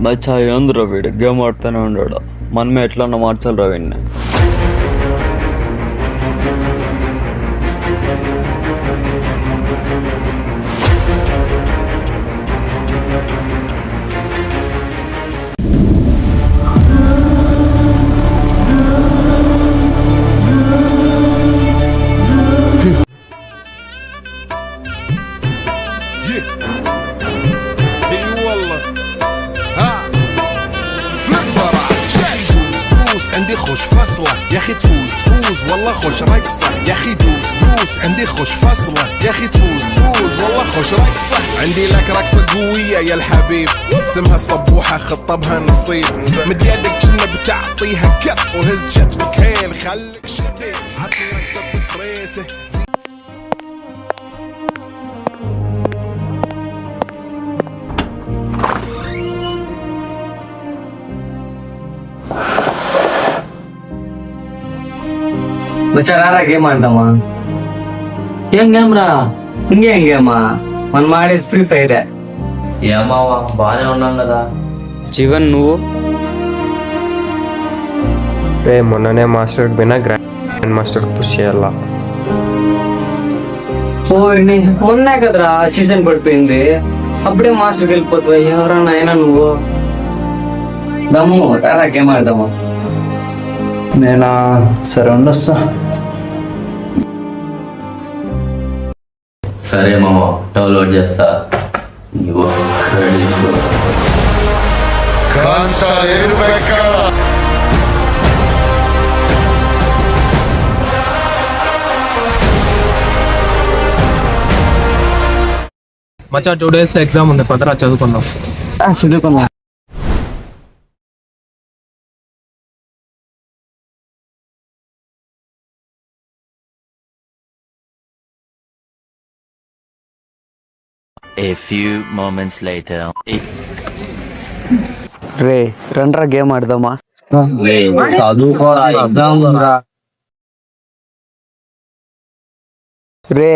మచ్చా ఏందిరా వీడు గేమ్ ఆడుతూనే ఉన్నాడు. మనమే ఎట్లన్నా మార్చాలిరా వీడిని. عندي خوش فصلة يا اخي تفوز والله خوش رقصة يا اخي دوس عندي خوش فصلة يا اخي تفوز والله خوش رقصة عندي لك رقصة قوية يا الحبيب اسمها صبوحة خطبها نصيب مد يدك كنا بتعطيها كف وهز شتفك هيل خليك شديد عطني رقصة الفريسة. వచ్చారా గేమ్ ఆడదామా? ఏం గేమ్ రా? ఇంకేం గేమా? మనం ఆడేది ఫ్రీ ఫైర్. ఏమావా బానే ఉన్నాం కదా. జీవన్ నువ్వు రే మొన్ననే మాస్టర్కి పోయినా గ్రాండ్ మాస్టర్ పుష్ చేయాలా? మొన్నే కదరా సీజన్ పడిపోయింది, అప్పుడే మాస్టర్కి వెళ్ళిపోతావు. ఎవరన్నా అయినా నువ్వు దమ్ము రారా గేమ్ ఆడదామా? నేనా? సరే ఉండొస్తా. సరే మామ డౌన్లోడ్ చేస్తా. మచ్చా 2 days ఎగ్జామ్ ఉంది, పదరా చదువుకుందాం. చదువుకుందాం. A few moments later. రే రండ్రా గేమ్ ఆడదామా? చదువుకోరా ఎగ్జామ్ రా. రే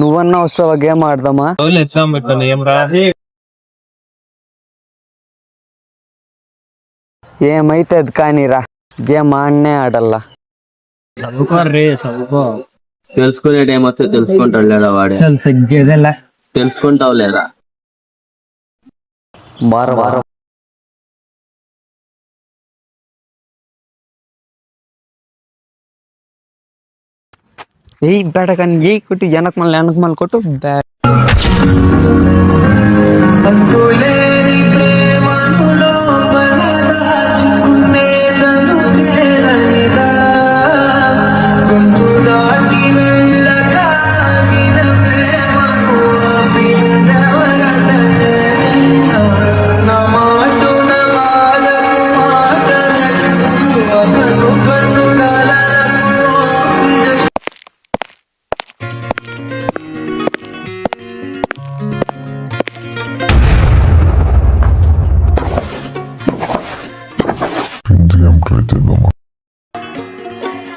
నువ్వన్నా వస్తావా గేమ్ ఆడదామా? ఎగ్జామ్ పెట్టాను ఏం రా? ఏమైతే అది కానీరా, గేమ్ ఆడనే ఆడల్లా. చదువుకో రే చదువుకో. తెలుసుకునే టైం వస్తే తెలుసుకుంటాడు లేదా వాడే? తెలుసుకుంటావు లేదా? వారం ఏ బేట కానీ ఏ కొట్టి వెనక మళ్ళీ కొట్టు బ్యాట్.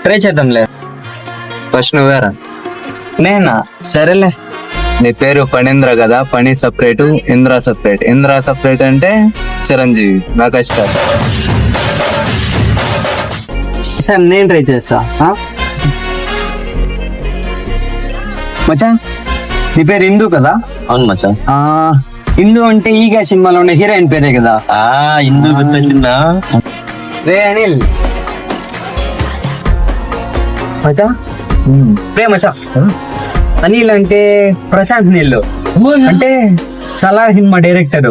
ట్రై చేద్దాంలే. ఫస్ట్ నువ్వేరా? నేనా? సరేలే. నీ పేరు ఫణీంద్ర కదా, Phani separate, Indra separate. Indra separate అంటే చిరంజీవి, మెగాస్టార్. సార్ నేను ట్రై చేస్తా. మచ్చా నీ పేరు ఇందు కదా? అవును మచ్చా. ఇందు అంటే ఈగా సినిమాలో ఉన్న హీరోయిన్ పేరే కదా. ఇందు గుర్తొచ్చిందా? రే అనిల్. మచ్చా రే మచ్చా, అనిల్ అంటే ప్రశాంత్ నీళ్ళు అంటే సలార్ సినిమా డైరెక్టర్.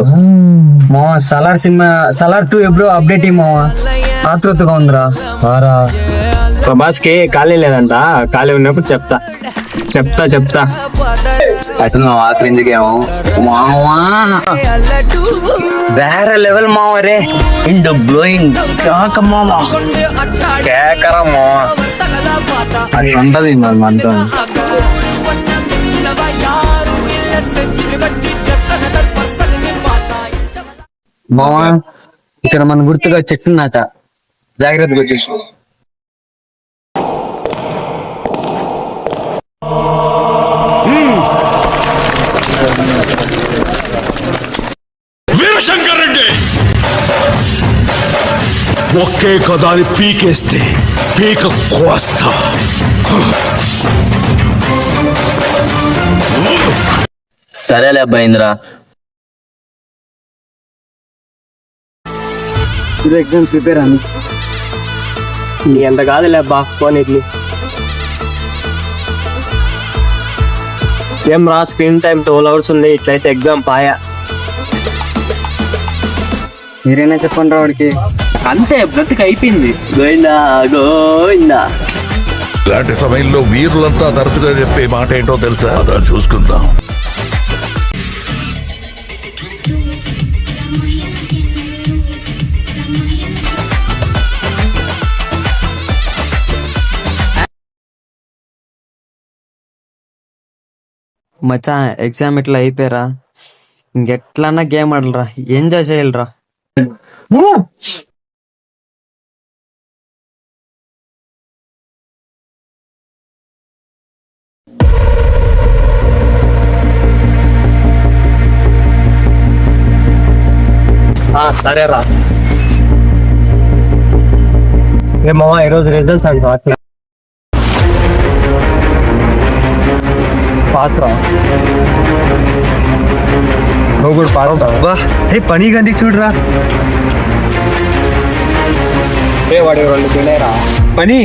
మా సలార్ 2 ఎప్పుడు అప్డేట్ మావా, ఆతృతగా ఉందిరా. ప్రభాస్ కి ఖాళీ లేదంట, ఖాళీ ఉన్నప్పుడు చెప్తా. అటు ఆక్రించుకేమో వేరే లెవెల్ మావా. రే ఇండు బ్లోయింగ్ కేకరా మావా, అది ఉంటది మనతో. మావా ఇక్కడ మన గుర్తుగా చెట్టు నాట, జాగ్రత్తగా వచ్చేసి. వీరశంకర్ రెడ్డి ఒకే కదాని పీకేస్తే పీక కోస్తా. సరేలే అబ్బా ఇంద్ర. ఎగ్జామ్ ప్రిపేర్ అని నీ ఎంత కాదులే అబ్బా ఫోన్ ఇడ్లీ. ఏం రా స్క్రీన్ టైం 12 hours ఉంది, ఇట్లయితే ఎగ్జామ్ పాయా. మీరైనా చెప్పండి రా వాడికి. అంతే బ్రతికి అయిపోయింది. గోయిందా గోయిందా. ఇలాంటి సమయంలో వీరులంతా తరచుగా చెప్పే మాట ఏంటో తెలుసా? అదా చూసుకుందాం. మచ్చా ఎగ్జామ్ ఇట్లా అయిపోయారా, ఇంకెట్లన్నా గేమ్ ఆడలరా, ఎంజాయ్ చేయాలరా. సరేరా. ఏమమ్మా ఈరోజు రిజల్ట్స్ అంట అట్లా పాస్ రా. నువ్వు కూడా పాస్. పని గంటి చూడరా. వాడు 2 తినేరా. పని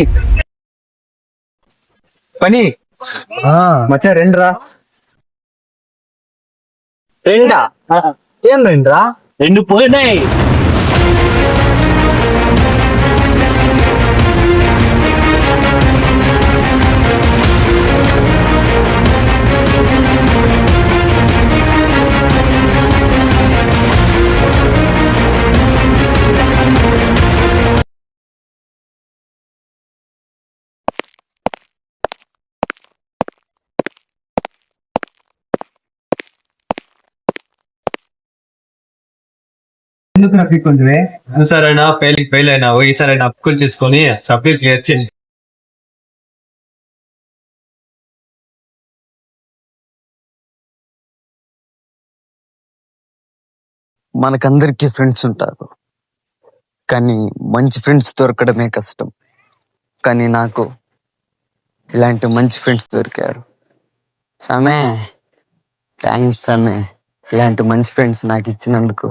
పని మచ్చా 2 రా. 2 ఏం 2 రా? 2 పోయినాయి. ఎందుకు రఫీక్ కొంచెమే సరైనా ఫెయిల్ అయినావు, ఈసారి అప్పులు చేసుకొని సప్లీ క్లియర్ చేయండి. మనకందరికీ ఫ్రెండ్స్ ఉంటారు, కానీ మంచి ఫ్రెండ్స్ దొరకడమే కష్టం. కానీ నాకు ఇలాంటి మంచి ఫ్రెండ్స్ దొరికారు. సమే థ్యాంక్స్ సమే, ఇలాంటి మంచి ఫ్రెండ్స్ నాకు ఇచ్చినందుకు.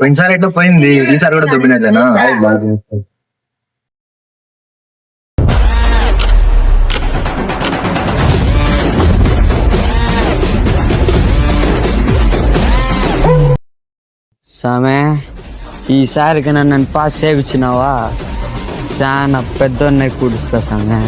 పోయినసారి ఎట్లా పోయింది, ఈసారి కూడా దొబ్బినట్లేనా? సమే ఈసారికి నన్ను పాస్ చేయించినావా, చాలా పెద్దోన్నై కూడుస్తా సమే.